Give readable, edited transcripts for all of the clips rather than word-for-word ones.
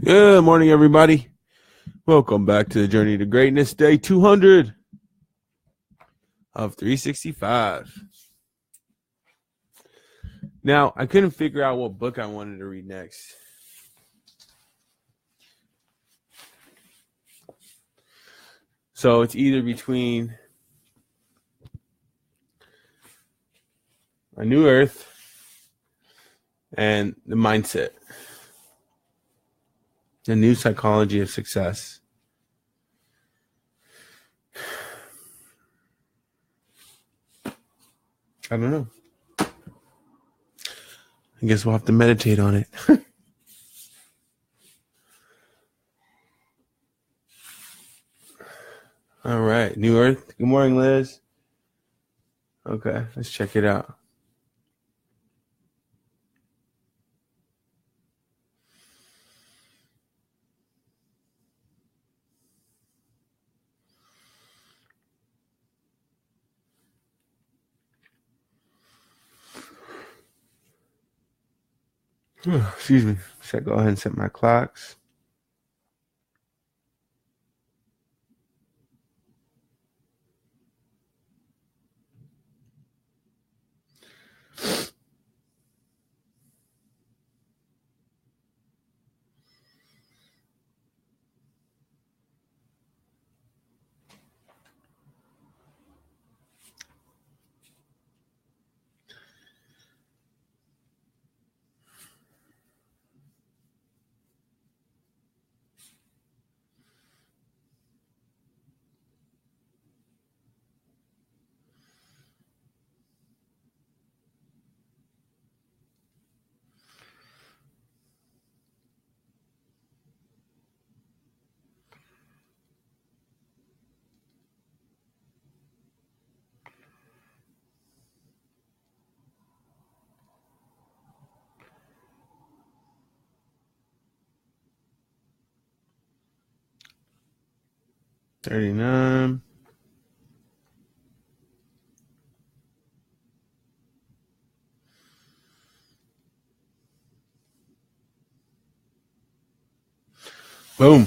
Good morning, everybody. Welcome back to the Journey to Greatness, day 200 of 365. Now, I couldn't figure out what book I wanted to read next. So it's either between A New Earth and The Mindset, The New Psychology of Success. I don't know. I guess we'll have to meditate on it. All right. New Earth. Good morning, Liz. Okay, let's check it out. Excuse me. Should I go ahead and set my clocks? $39. Boom.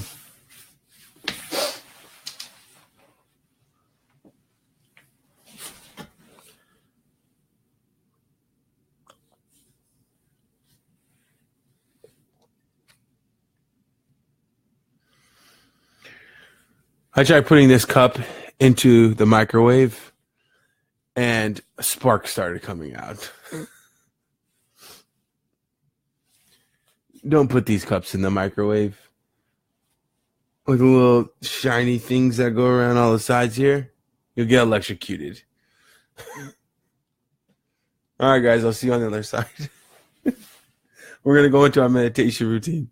I tried putting this cup into the microwave and a spark started coming out. Don't put these cups in the microwave. With the little shiny things that go around all the sides here, you'll get electrocuted. All right, guys, I'll see you on the other side. We're going to go into our meditation routine.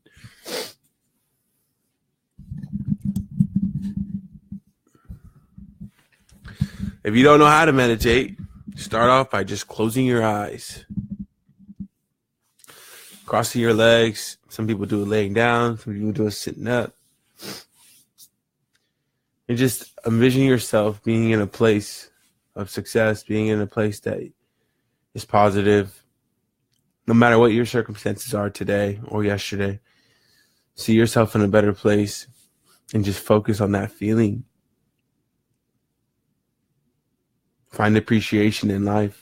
If you don't know how to meditate, start off by just closing your eyes. Crossing your legs. Some people do it laying down. Some people do it sitting up. And just envision yourself being in a place of success, being in a place that is positive. No matter what your circumstances are today or yesterday, see yourself in a better place and just focus on that feeling. Find appreciation in life.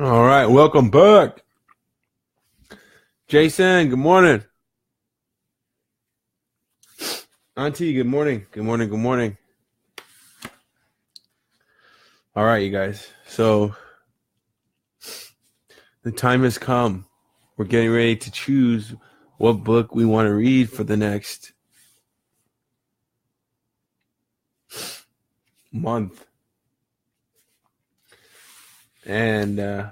All right, welcome back. Jason, good morning. Auntie, good morning. Good morning, good morning. All right, you guys. So the time has come. We're getting ready to choose what book we want to read for the next month. And I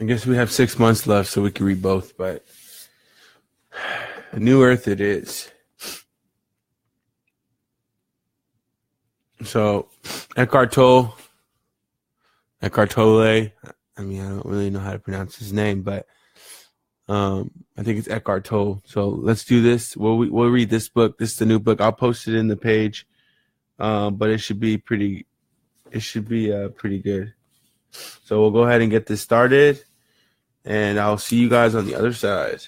guess we have 6 months left so we can read both, but a new earth it is. So Eckhart Tolle, I mean, I don't really know how to pronounce his name, but I think it's Eckhart Tolle. So let's do this. We'll read this book. This is the new book. I'll post it in the page, but it should be pretty. It should be pretty good. So we'll go ahead and get this started, and I'll see you guys on the other side.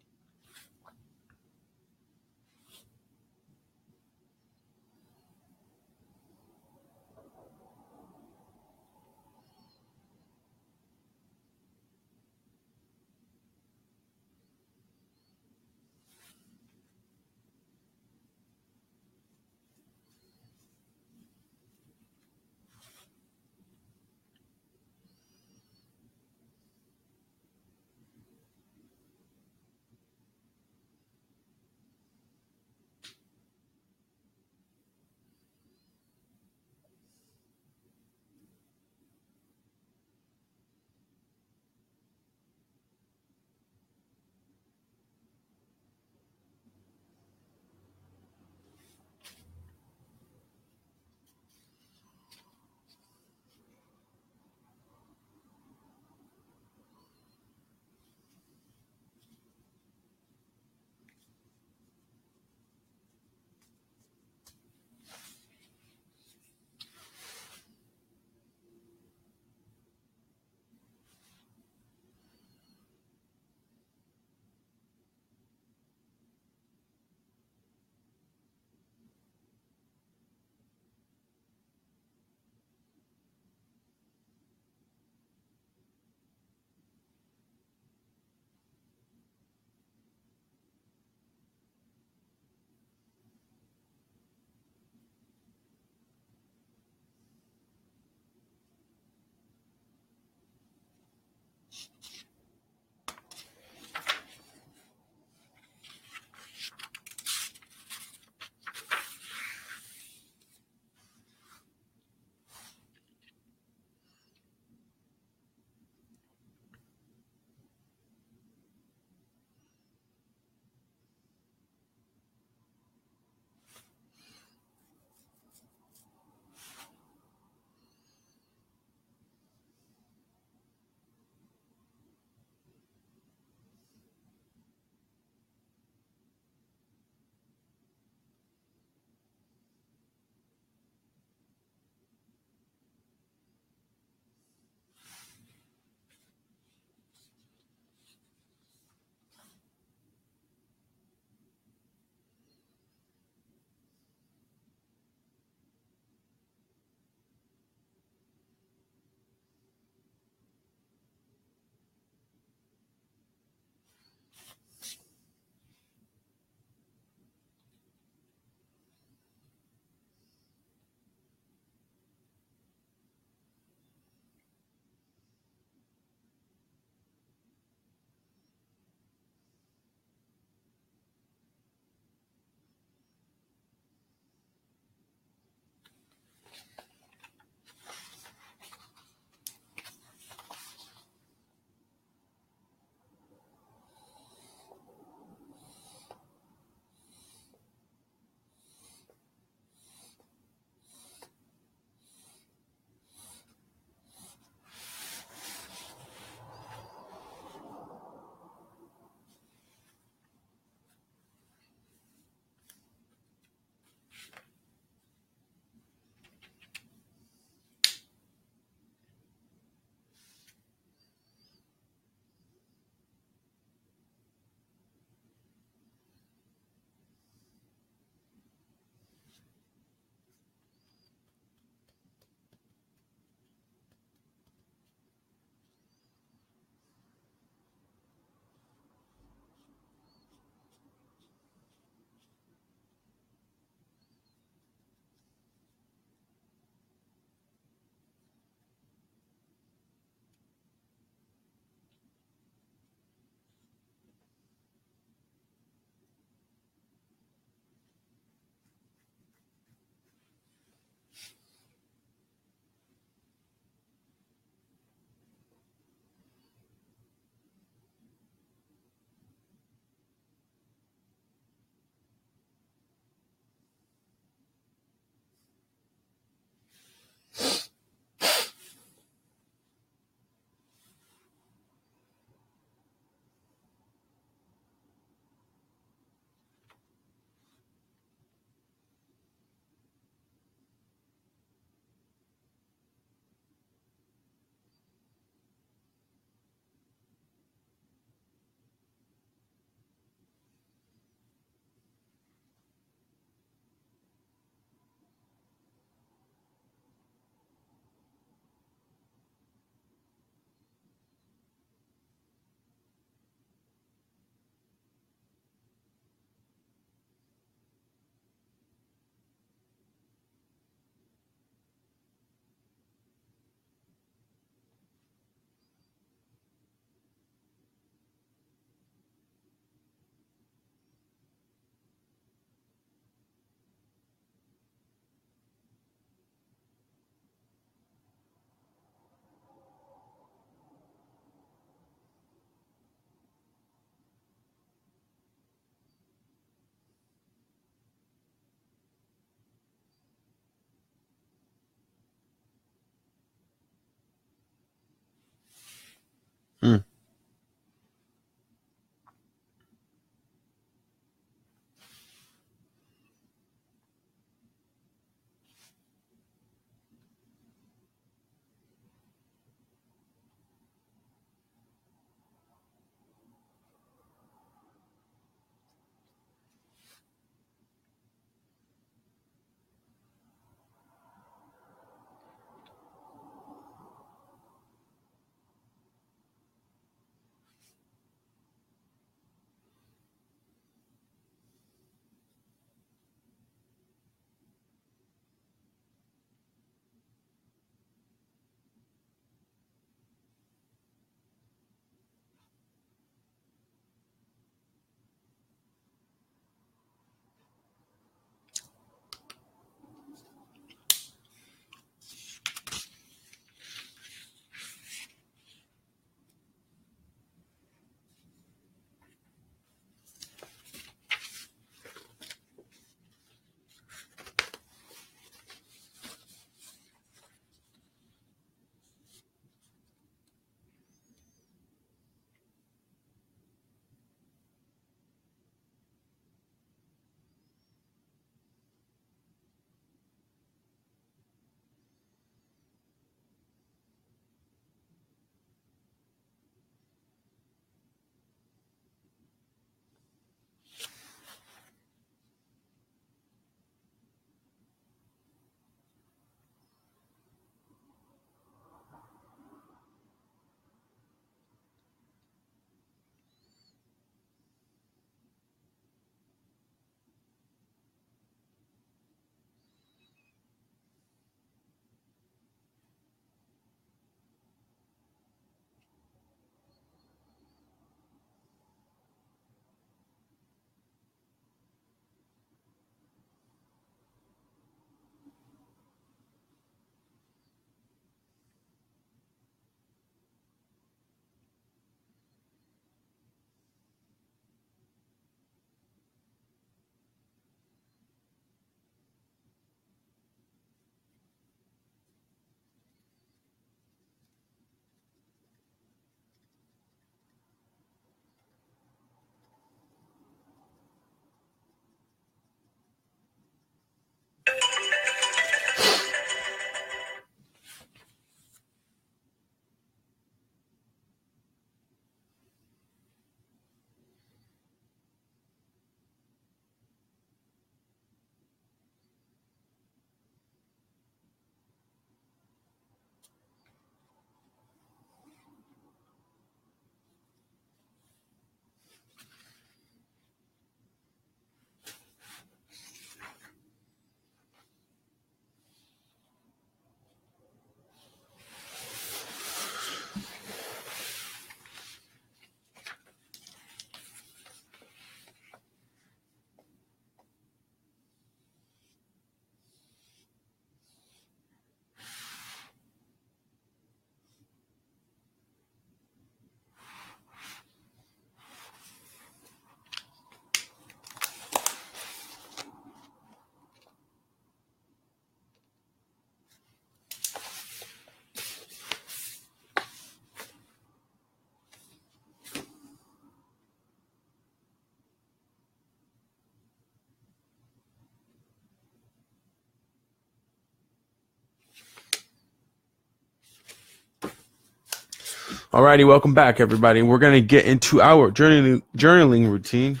Alrighty, welcome back, everybody. We're gonna get into our journaling routine.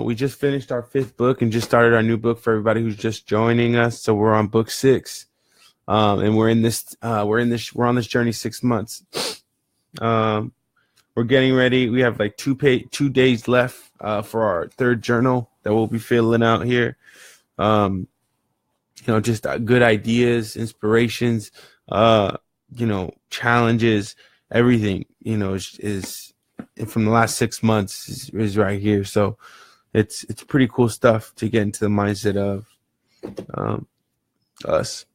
We just finished our 5th book and just started our new book for everybody who's just joining us. So we're on book 6, and we're on this journey 6 months. We're getting ready. We have like 2 days left for our 3rd journal that we'll be filling out here. Just good ideas, inspirations, challenges, everything, is from the last 6 months is right here. So it's pretty cool stuff to get into the mindset of us.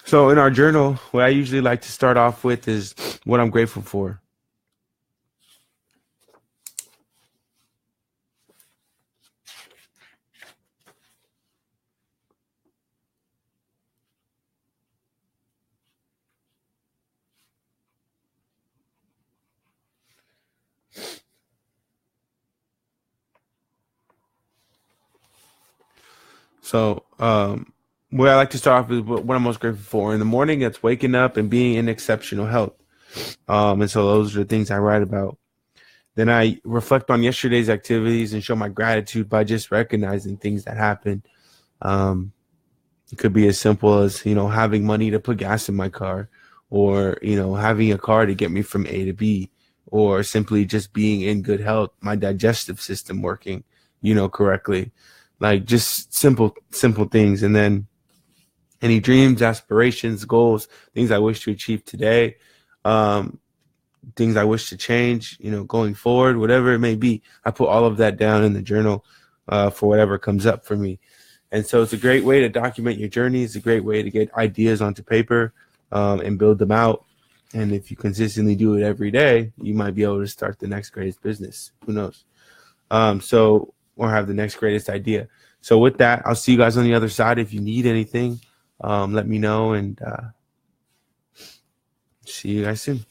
So in our journal, what I usually like to start off with is what I'm grateful for. So what I like to start off with what I'm most grateful for. In the morning, it's waking up and being in exceptional health. And so those are the things I write about. Then I reflect on yesterday's activities and show my gratitude by just recognizing things that happened. It could be as simple as, having money to put gas in my car, or, having a car to get me from A to B, or simply just being in good health, my digestive system working, correctly. Like just simple things. And then any dreams, aspirations, goals, things I wish to achieve today, things I wish to change, going forward, whatever it may be. I put all of that down in the journal for whatever comes up for me. And so it's a great way to document your journey. It's a great way to get ideas onto paper and build them out. And if you consistently do it every day, you might be able to start the next greatest business. Who knows? Or have the next greatest idea. So with that, I'll see you guys on the other side. If you need anything, let me know, and see you guys soon.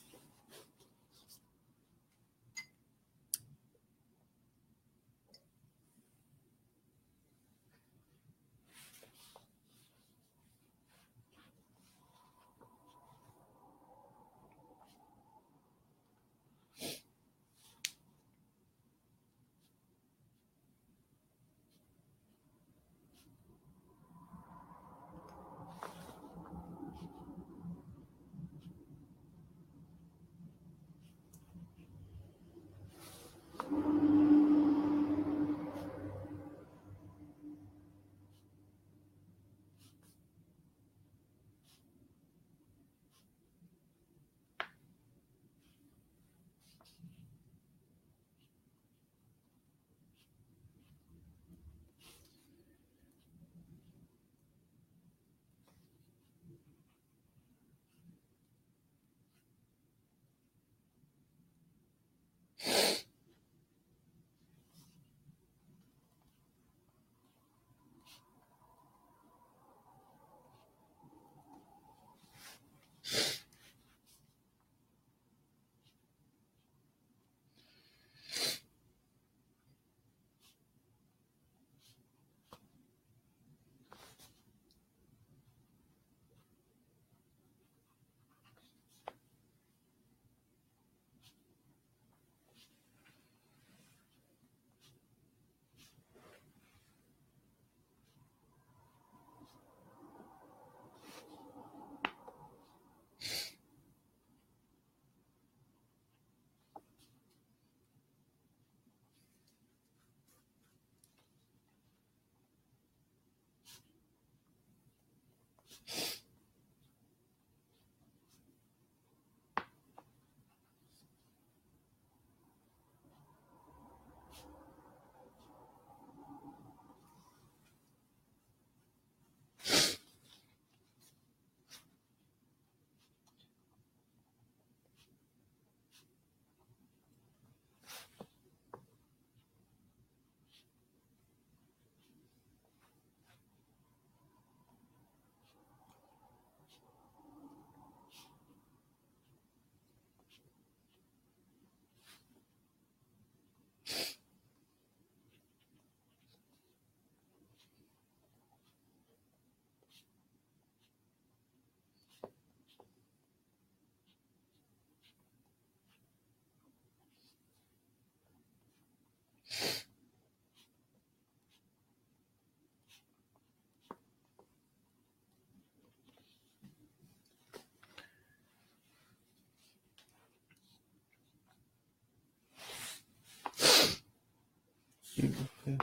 Okay.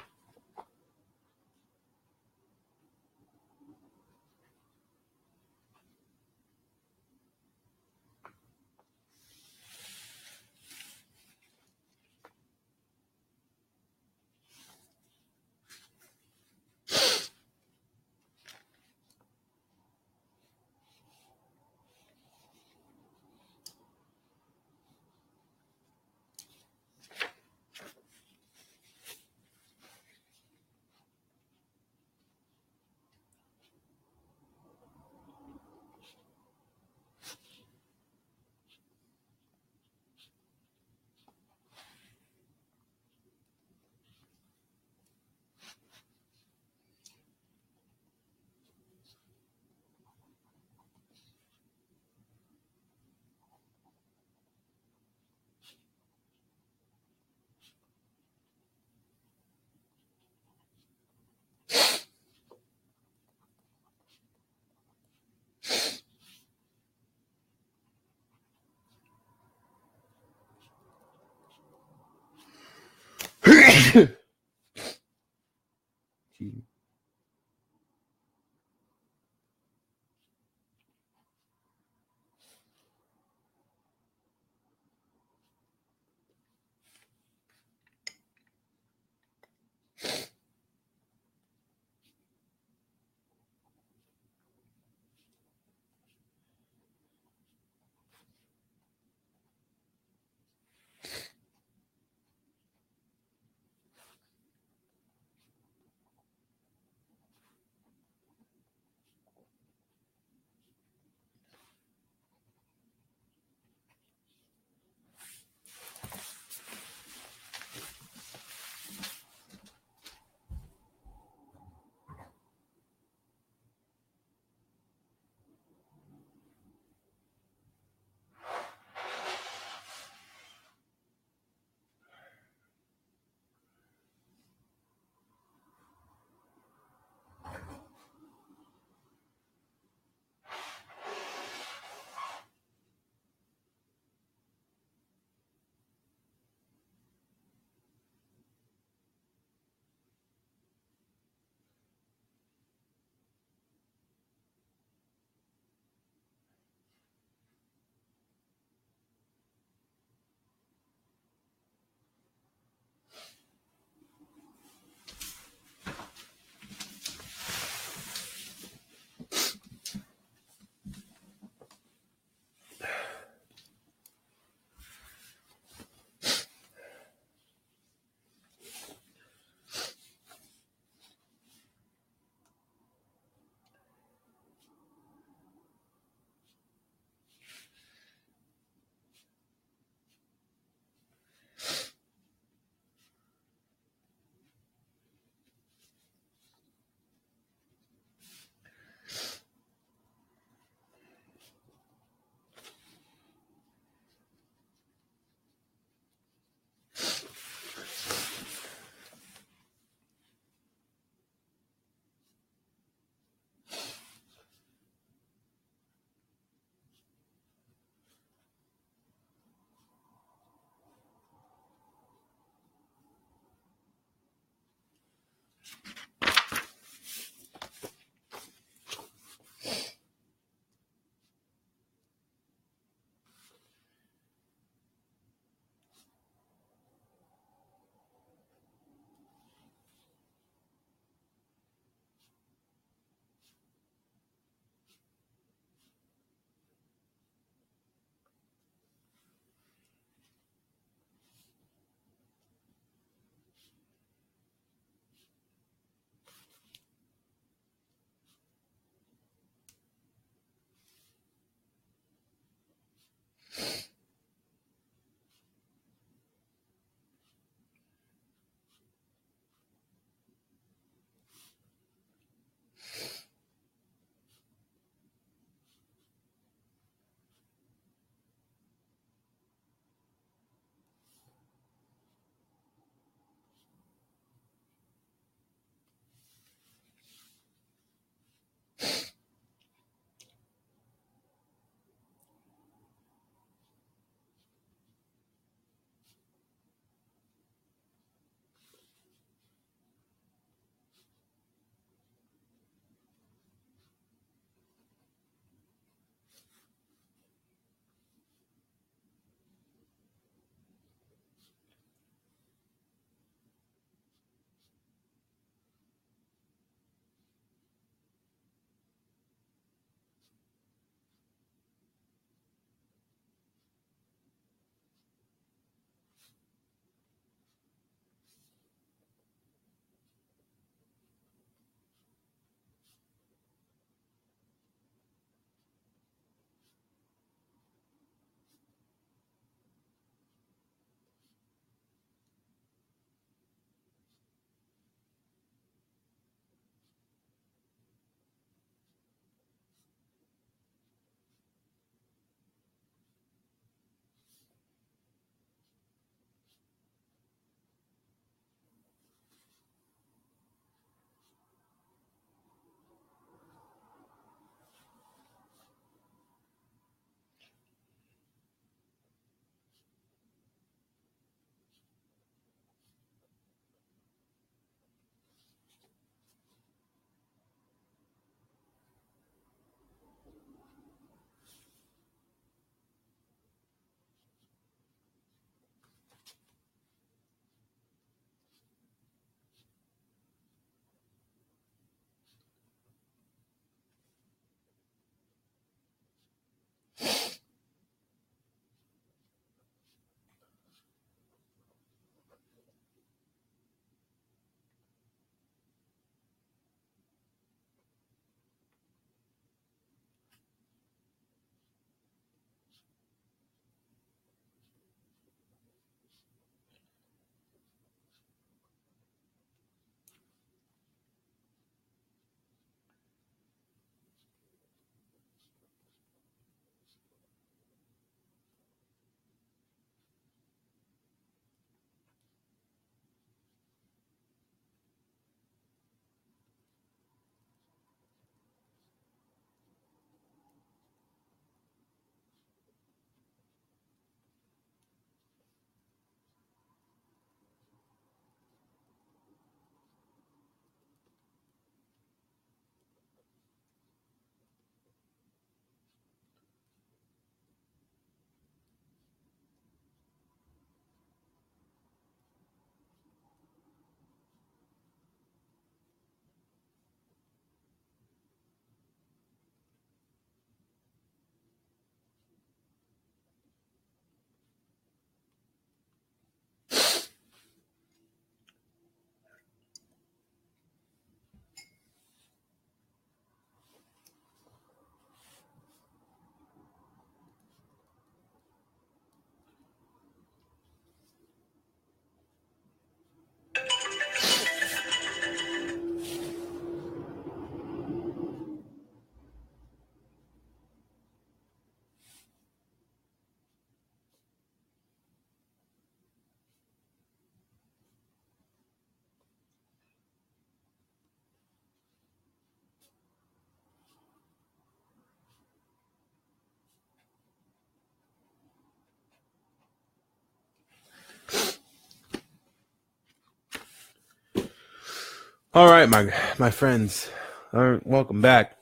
All right, my friends. All right, welcome back.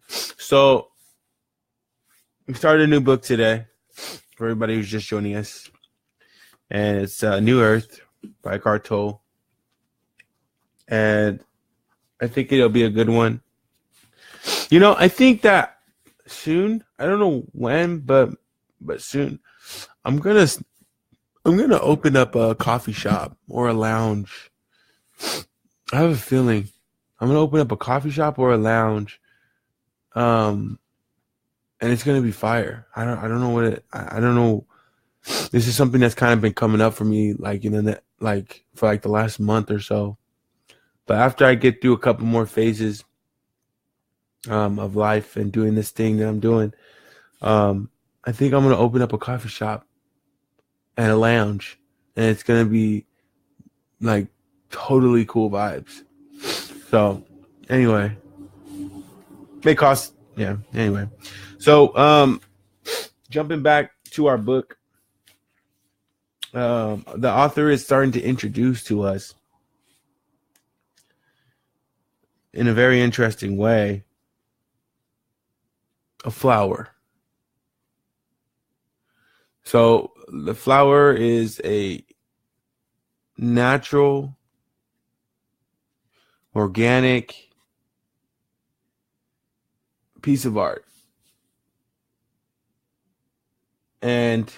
So we started a new book today for everybody who's just joining us, and it's New Earth by Eckhart Tolle, and I think it'll be a good one. I think that soon. I don't know when, but soon. I'm gonna I'm gonna open up a coffee shop or a lounge. I have a feeling I'm gonna open up a coffee shop or a lounge. Um, and it's gonna be fire. I don't know what I don't know. This is something that's kind of been coming up for me, like like for like the last month or so. But after I get through a couple more phases of life and doing this thing that I'm doing, I think I'm gonna open up a coffee shop and a lounge, and it's gonna be like totally cool vibes. So anyway, may cost yeah. Anyway, so jumping back to our book, the author is starting to introduce to us in a very interesting way a flower. So the flower is a natural, organic piece of art. And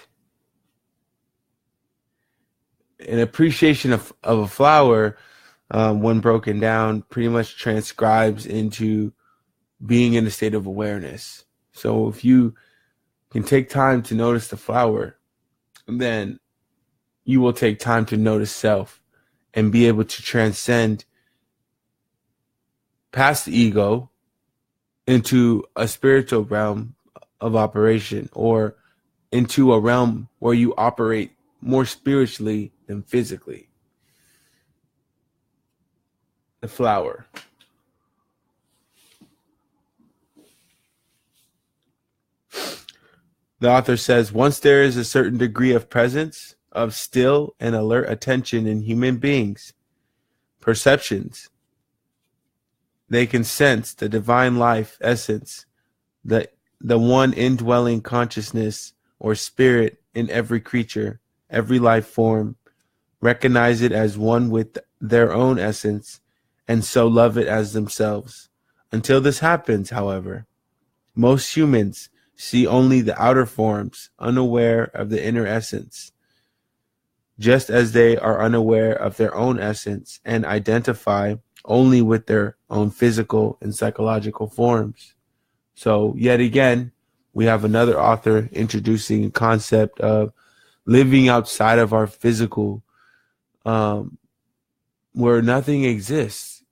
an appreciation of a flower, when broken down, pretty much transcribes into being in a state of awareness. So if you can take time to notice the flower, then you will take time to notice self and be able to transcend past the ego into a spiritual realm of operation, or into a realm where you operate more spiritually than physically. The flower. The author says, once there is a certain degree of presence, of still and alert attention in human beings' perceptions, they can sense the divine life essence, the one indwelling consciousness or spirit in every creature, every life form, recognize it as one with their own essence, and so love it as themselves. Until this happens, however, most humans see only the outer forms, unaware of the inner essence, just as they are unaware of their own essence and identify only with their own physical and psychological forms. So yet again, we have another author introducing a concept of living outside of our physical, where nothing exists.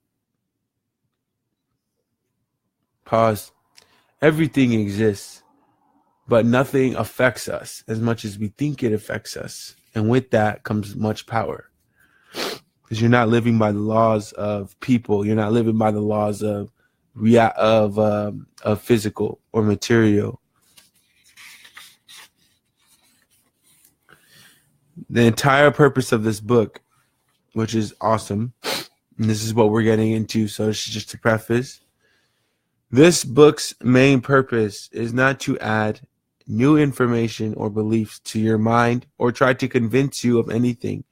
Pause. Everything exists, but nothing affects us as much as we think it affects us. And with that comes much power. Because you're not living by the laws of people. You're not living by the laws of physical or material. The entire purpose of this book, which is awesome, and this is what we're getting into, so it's just to preface, this book's main purpose is not to add new information or beliefs to your mind or try to convince you of anything,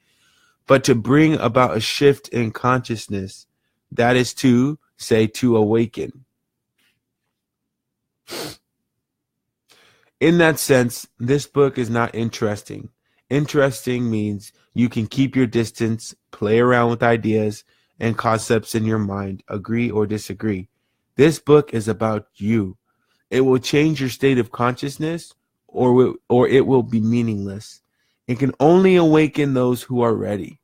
but to bring about a shift in consciousness, that is to say, to awaken. In that sense, this book is not interesting. Interesting means you can keep your distance, play around with ideas and concepts in your mind, agree or disagree. This book is about you. It will change your state of consciousness, or it will be meaningless. It can only awaken those who are ready.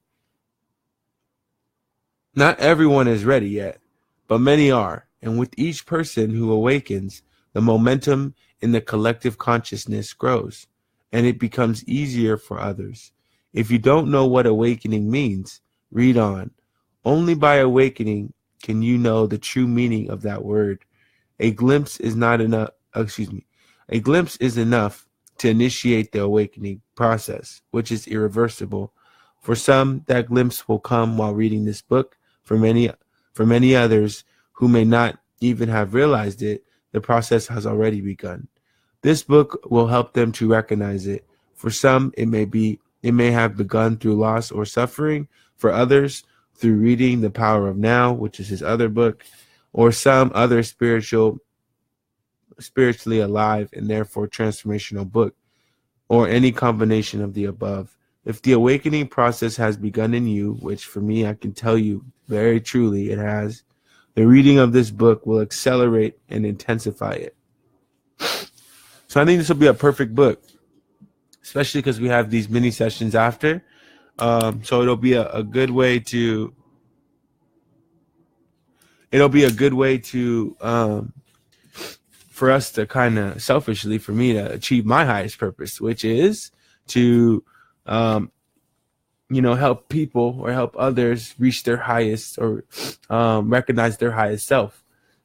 Not everyone is ready yet, but many are. And with each person who awakens, the momentum in the collective consciousness grows, and it becomes easier for others. If you don't know what awakening means, read on. Only by awakening can you know the true meaning of that word. A glimpse is not enough. A glimpse is enough to initiate the awakening process, which is irreversible, For some, that glimpse will come while reading this book. For many others who may not even have realized it, the process has already begun. This book will help them to recognize it. For some, it may have begun through loss or suffering. For others, through reading The Power of Now, which is his other book, or some other spiritually alive and therefore transformational book, or any combination of the above. If the awakening process has begun in you, which for me, I can tell you very truly it has, the reading of this book will accelerate and intensify it. So I think this will be a perfect book, especially because we have these mini sessions after. So it'll be a good way to for us to kind of selfishly, for me to achieve my highest purpose, which is to help people or help others reach their highest or recognize their highest self,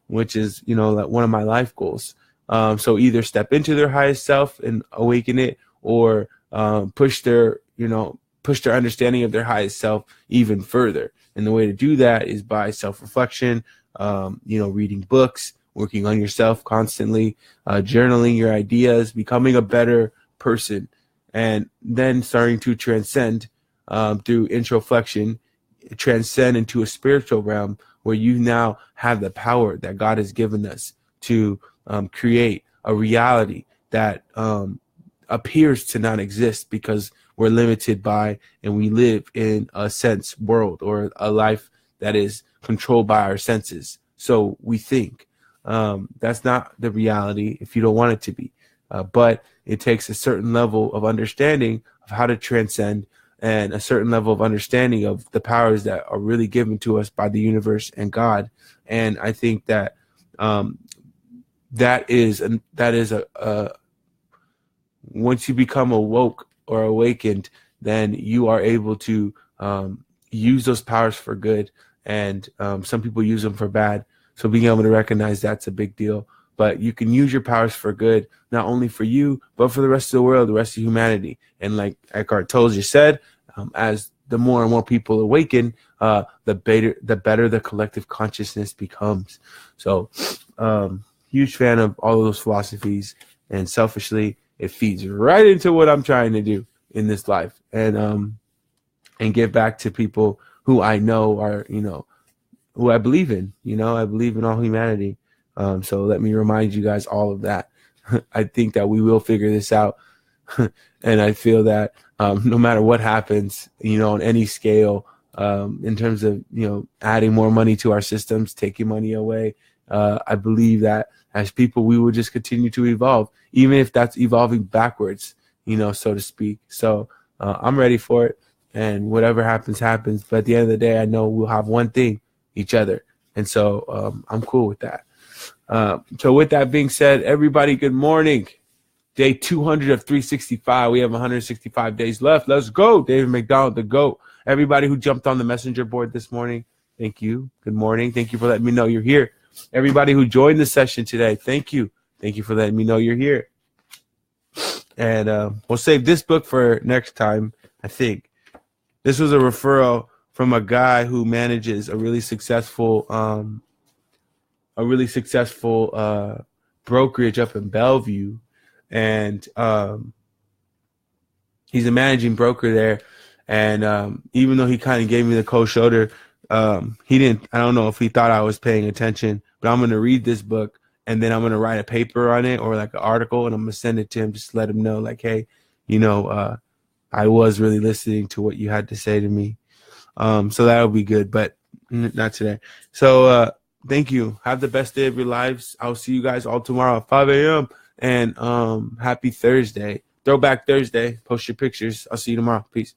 which is like one of my life goals. So either step into their highest self and awaken it, or push their understanding of their highest self even further. And the way to do that is by self-reflection, reading books, working on yourself constantly, journaling your ideas, becoming a better person, and then starting to transcend through introflection, transcend into a spiritual realm where you now have the power that God has given us to create a reality that appears to not exist because we're limited by, and we live in a sense world, or a life that is controlled by our senses. So we think that's not the reality if you don't want it to be. But it takes a certain level of understanding of how to transcend, and a certain level of understanding of the powers that are really given to us by the universe and God. And I think that that is once you become awoke or awakened, then you are able to use those powers for good. And some people use them for bad. So being able to recognize that's a big deal. But you can use your powers for good, not only for you, but for the rest of the world, the rest of humanity. And like Eckhart Tolle said, as the more and more people awaken, the better the collective consciousness becomes. So huge fan of all of those philosophies. And selfishly, it feeds right into what I'm trying to do in this life, and give back to people who I know are, who I believe in. I believe in all humanity. So let me remind you guys all of that. I think that we will figure this out. And I feel that no matter what happens, on any scale, in terms of, adding more money to our systems, taking money away, I believe that as people, we will just continue to evolve, even if that's evolving backwards, so to speak. So I'm ready for it. And whatever happens, happens. But at the end of the day, I know we'll have one thing, each other. And so I'm cool with that. So with that being said, everybody, good morning. Day 200 of 365. We have 165 days left. Let's go. David McDonald, the GOAT. Everybody who jumped on the messenger board this morning, thank you. Good morning. Thank you for letting me know you're here. Everybody who joined the session today, thank you. Thank you for letting me know you're here. And we'll save this book for next time, I think. This was a referral from a guy who manages a really successful brokerage up in Bellevue. And he's a managing broker there. And even though he kind of gave me the cold shoulder, I don't know if he thought I was paying attention, but I'm going to read this book, and then I'm going to write a paper on it, or like an article, and I'm going to send it to him, just to let him know, like, hey, I was really listening to what you had to say to me. So that'll be good, but not today. So thank you. Have the best day of your lives. I'll see you guys all tomorrow at 5 a.m. And happy Thursday. Throwback Thursday. Post your pictures. I'll see you tomorrow. Peace.